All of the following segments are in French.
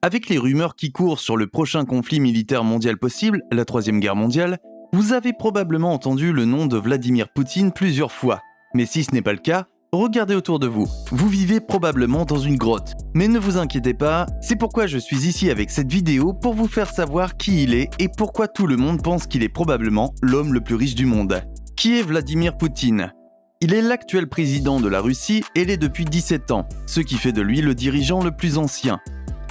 Avec les rumeurs qui courent sur le prochain conflit militaire mondial possible, la Troisième Guerre mondiale, vous avez probablement entendu le nom de Vladimir Poutine plusieurs fois. Mais si ce n'est pas le cas, regardez autour de vous. Vous vivez probablement dans une grotte. Mais ne vous inquiétez pas, c'est pourquoi je suis ici avec cette vidéo pour vous faire savoir qui il est et pourquoi tout le monde pense qu'il est probablement l'homme le plus riche du monde. Qui est Vladimir Poutine ? Il est l'actuel président de la Russie et l'est depuis 17 ans, ce qui fait de lui le dirigeant le plus ancien.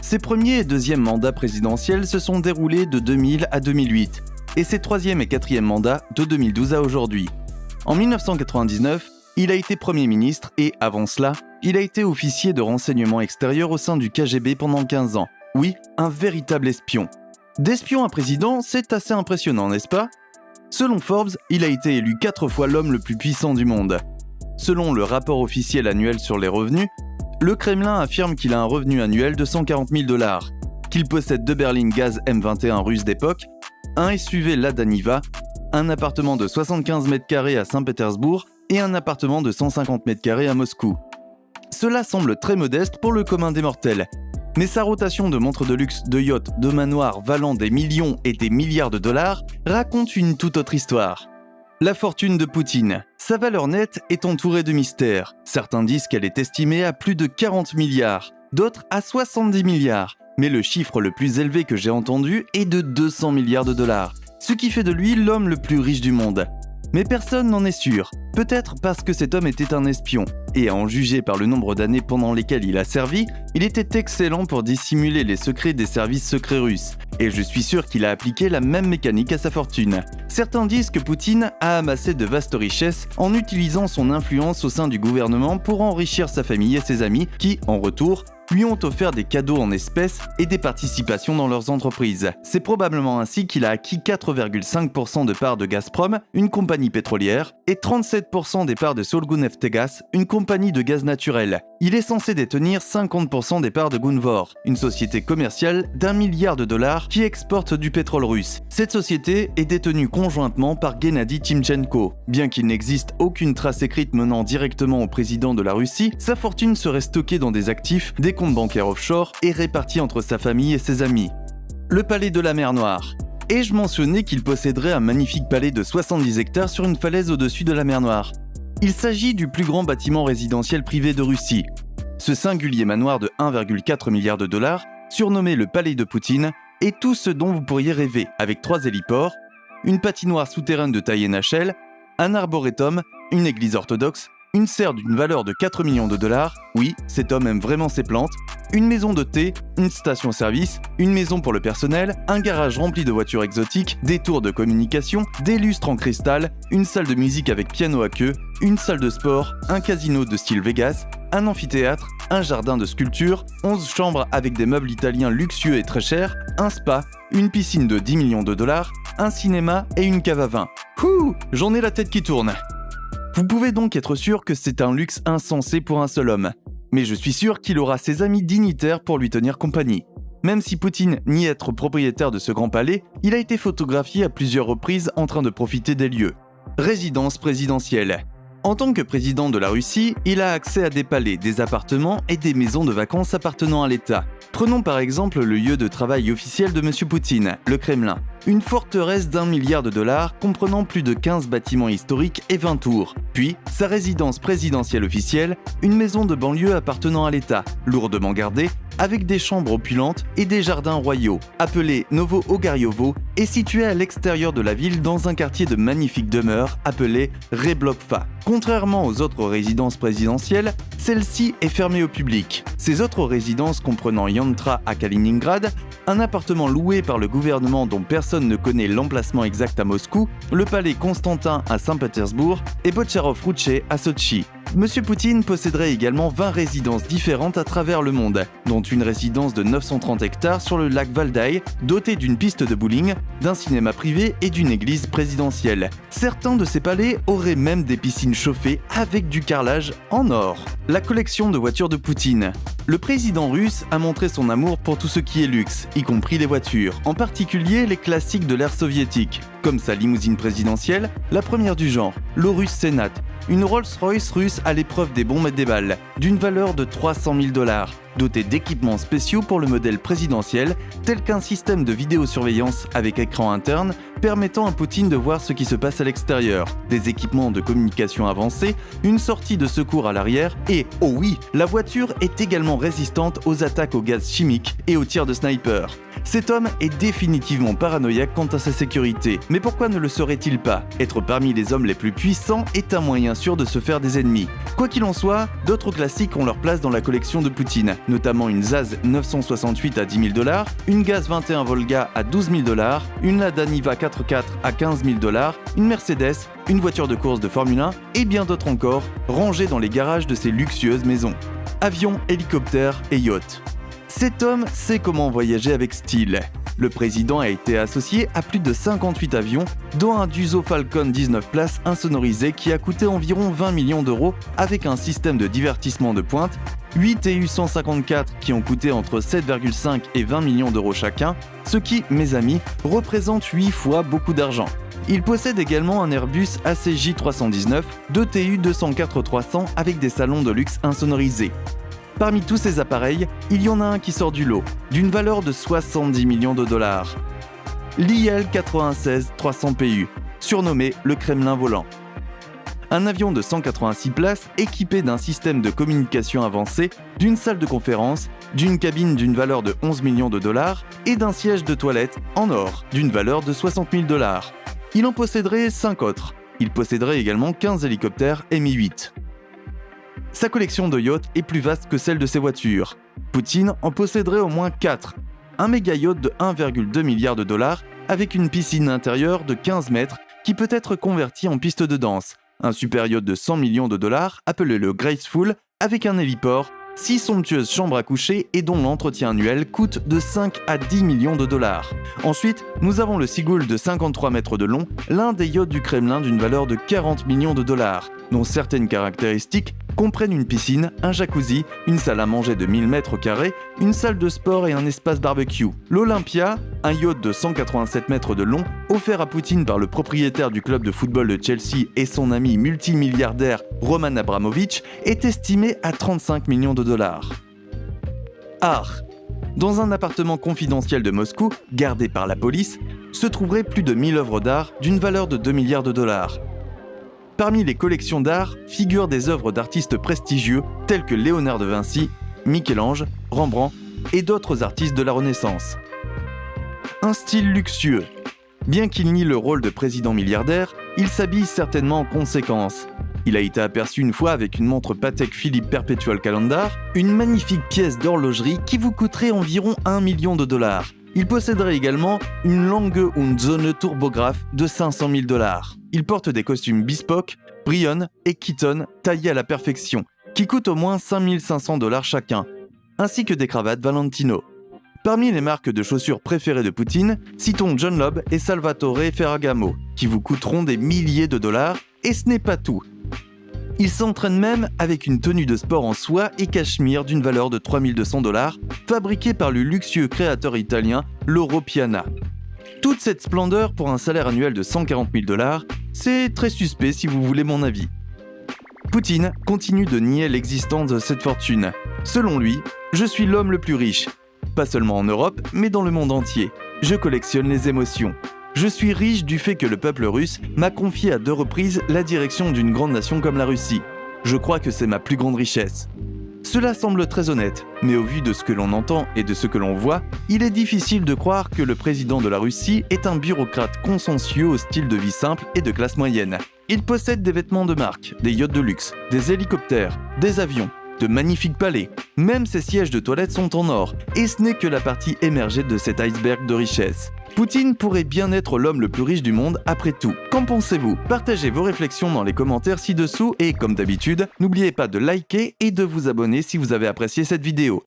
Ses premiers et deuxièmes mandats présidentiels se sont déroulés de 2000 à 2008, et ses troisième et quatrième mandats de 2012 à aujourd'hui. En 1999, il a été Premier ministre et, avant cela, il a été officier de renseignement extérieur au sein du KGB pendant 15 ans. Oui, un véritable espion. D'espion à président, c'est assez impressionnant, n'est-ce pas ? Selon Forbes, il a été élu 4 fois l'homme le plus puissant du monde. Selon le rapport officiel annuel sur les revenus, le Kremlin affirme qu'il a un revenu annuel de 140 000 $, qu'il possède 2 berlines gaz M21 russes d'époque, un SUV Lada Niva, un appartement de 75 mètres carrés à Saint-Pétersbourg et un appartement de 150 mètres carrés à Moscou. Cela semble très modeste pour le commun des mortels, mais sa rotation de montres de luxe, de yachts, de manoirs valant des millions et des milliards de dollars raconte une toute autre histoire. La fortune de Poutine. Sa valeur nette est entourée de mystères. Certains disent qu'elle est estimée à plus de 40 milliards, d'autres à 70 milliards. Mais le chiffre le plus élevé que j'ai entendu est de 200 milliards de dollars, ce qui fait de lui l'homme le plus riche du monde. Mais personne n'en est sûr, peut-être parce que cet homme était un espion, et à en juger par le nombre d'années pendant lesquelles il a servi, il était excellent pour dissimuler les secrets des services secrets russes, et je suis sûr qu'il a appliqué la même mécanique à sa fortune. Certains disent que Poutine a amassé de vastes richesses en utilisant son influence au sein du gouvernement pour enrichir sa famille et ses amis qui, en retour, lui ont offert des cadeaux en espèces et des participations dans leurs entreprises. C'est probablement ainsi qu'il a acquis 4,5% de parts de Gazprom, une compagnie pétrolière, et 37% des parts de Solguneftegas, une compagnie de gaz naturel. Il est censé détenir 50% des parts de Gunvor, une société commerciale d'1 milliard de dollars qui exporte du pétrole russe. Cette société est détenue conjointement par Gennady Timchenko. Bien qu'il n'existe aucune trace écrite menant directement au président de la Russie, sa fortune serait stockée dans des actifs, des comptes bancaires offshore et répartis entre sa famille et ses amis. Le palais de la mer Noire. Ai-je mentionné qu'il posséderait un magnifique palais de 70 hectares sur une falaise au-dessus de la mer Noire ? Il s'agit du plus grand bâtiment résidentiel privé de Russie. Ce singulier manoir de 1,4 milliard de dollars, surnommé le palais de Poutine, est tout ce dont vous pourriez rêver, avec 3 héliports, une patinoire souterraine de taille NHL, un arboretum, une église orthodoxe, une serre d'une valeur de 4 millions de dollars, oui, cet homme aime vraiment ses plantes, une maison de thé, une station-service, une maison pour le personnel, un garage rempli de voitures exotiques, des tours de communication, des lustres en cristal, une salle de musique avec piano à queue, une salle de sport, un casino de style Vegas, un amphithéâtre, un jardin de sculpture, 11 chambres avec des meubles italiens luxueux et très chers, un spa, une piscine de 10 millions de dollars, un cinéma et une cave à vin. Ouh, j'en ai la tête qui tourne. Vous pouvez donc être sûr que c'est un luxe insensé pour un seul homme. Mais je suis sûr qu'il aura ses amis dignitaires pour lui tenir compagnie. Même si Poutine nie être propriétaire de ce grand palais, il a été photographié à plusieurs reprises en train de profiter des lieux. Résidence présidentielle. En tant que président de la Russie, il a accès à des palais, des appartements et des maisons de vacances appartenant à l'État. Prenons par exemple le lieu de travail officiel de M. Poutine, le Kremlin. Une forteresse d'1 milliard de dollars comprenant plus de 15 bâtiments historiques et 20 tours. Puis, sa résidence présidentielle officielle, une maison de banlieue appartenant à l'État, lourdement gardée, avec des chambres opulentes et des jardins royaux, appelés Novo-Ogariovo, et située à l'extérieur de la ville dans un quartier de magnifiques demeures appelé Reblokva. Contrairement aux autres résidences présidentielles, celle-ci est fermée au public. Ces autres résidences comprenant Yantra à Kaliningrad, un appartement loué par le gouvernement dont personne ne connaît l'emplacement exact à Moscou, le palais Constantin à Saint-Pétersbourg et Botcharov-Rouché à Sotchi. Monsieur Poutine posséderait également 20 résidences différentes à travers le monde, dont une résidence de 930 hectares sur le lac Valdai, dotée d'une piste de bowling, d'un cinéma privé et d'une église présidentielle. Certains de ces palais auraient même des piscines chauffées avec du carrelage en or. La collection de voitures de Poutine. Le président russe a montré son amour pour tout ce qui est luxe, y compris les voitures, en particulier les classiques de l'ère soviétique, comme sa limousine présidentielle, la première du genre, l'Aurus Senat, une Rolls-Royce russe à l'épreuve des bombes et des balles, d'une valeur de 300 000 $, dotée d'équipements spéciaux pour le modèle présidentiel, tel qu'un système de vidéosurveillance avec écran interne permettant à Poutine de voir ce qui se passe à l'extérieur, des équipements de communication avancés, une sortie de secours à l'arrière et, oh oui, la voiture est également résistante aux attaques au gaz chimique et aux tirs de sniper. Cet homme est définitivement paranoïaque quant à sa sécurité, mais pourquoi ne le serait-il pas? Être parmi les hommes les plus puissants est un moyen sûr de se faire des ennemis. Quoi qu'il en soit, d'autres classiques ont leur place dans la collection de Poutine, notamment une Zaz 968 à 10 000 $, une Gaz 21 Volga à 12 000 $, une Lada Niva 4x4 à 15 000 $, une Mercedes, une voiture de course de Formule 1 et bien d'autres encore, rangées dans les garages de ces luxueuses maisons. Avions, hélicoptères et yachts. Cet homme sait comment voyager avec style. Le président a été associé à plus de 58 avions, dont un Dassault Falcon 19 places insonorisé qui a coûté environ 20 millions € avec un système de divertissement de pointe, 8 Tu-154 qui ont coûté entre 7,5 et 20 millions € chacun, ce qui, mes amis, représente 8 fois beaucoup d'argent. Il possède également un Airbus ACJ319, 2 Tu-204-300 avec des salons de luxe insonorisés. Parmi tous ces appareils, il y en a un qui sort du lot, d'une valeur de 70 millions $. L'IL-96-300 PU, surnommé le Kremlin volant. Un avion de 186 places équipé d'un système de communication avancé, d'une salle de conférence, d'une cabine d'une valeur de 11 millions $ et d'un siège de toilette en or d'une valeur de 60 000 $. Il en posséderait 5 autres. Il posséderait également 15 hélicoptères Mi-8. Sa collection de yachts est plus vaste que celle de ses voitures. Poutine en posséderait au moins 4. Un méga yacht de 1,2 milliard $ avec une piscine intérieure de 15 mètres qui peut être convertie en piste de danse. Un super yacht de 100 millions $ appelé le Graceful avec un héliport, 6 somptueuses chambres à coucher et dont l'entretien annuel coûte de 5 à 10 millions $. Ensuite, nous avons le Seagull de 53 mètres de long, l'un des yachts du Kremlin d'une valeur de 40 millions $, dont certaines caractéristiques comprennent une piscine, un jacuzzi, une salle à manger de 1000 m², une salle de sport et un espace barbecue. L'Olympia, un yacht de 187 mètres de long, offert à Poutine par le propriétaire du club de football de Chelsea et son ami multimilliardaire Roman Abramovich, est estimé à 35 millions $. Art. Dans un appartement confidentiel de Moscou, gardé par la police, se trouveraient plus de 1000 œuvres d'art d'une valeur de 2 milliards $. Parmi les collections d'art figurent des œuvres d'artistes prestigieux tels que Léonard de Vinci, Michel-Ange, Rembrandt et d'autres artistes de la Renaissance. Un style luxueux. Bien qu'il nie le rôle de président milliardaire, il s'habille certainement en conséquence. Il a été aperçu une fois avec une montre Patek Philippe Perpetual Calendar, une magnifique pièce d'horlogerie qui vous coûterait environ 1 million $. Il posséderait également une Lange und Söhne turbographe de 500 000 $. Il porte des costumes Bespoke, Brion et Keaton taillés à la perfection, qui coûtent au moins 5 500 $ chacun, ainsi que des cravates Valentino. Parmi les marques de chaussures préférées de Poutine, citons John Lobb et Salvatore Ferragamo, qui vous coûteront des milliers de $, et ce n'est pas tout. Il s'entraîne même avec une tenue de sport en soie et cachemire d'une valeur de 3 200 $, fabriquée par le luxueux créateur italien Loro Piana. Toute cette splendeur pour un salaire annuel de 140 000 $, c'est très suspect si vous voulez mon avis. Poutine continue de nier l'existence de cette fortune. Selon lui, je suis l'homme le plus riche. Pas seulement en Europe, mais dans le monde entier. Je collectionne les émotions. Je suis riche du fait que le peuple russe m'a confié à 2 reprises la direction d'une grande nation comme la Russie. Je crois que c'est ma plus grande richesse. Cela semble très honnête, mais au vu de ce que l'on entend et de ce que l'on voit, il est difficile de croire que le président de la Russie est un bureaucrate consciencieux au style de vie simple et de classe moyenne. Il possède des vêtements de marque, des yachts de luxe, des hélicoptères, des avions, de magnifiques palais. Même ses sièges de toilette sont en or, et ce n'est que la partie émergée de cet iceberg de richesse. Poutine pourrait bien être l'homme le plus riche du monde après tout. Qu'en pensez-vous? Partagez vos réflexions dans les commentaires ci-dessous et, comme d'habitude, n'oubliez pas de liker et de vous abonner si vous avez apprécié cette vidéo.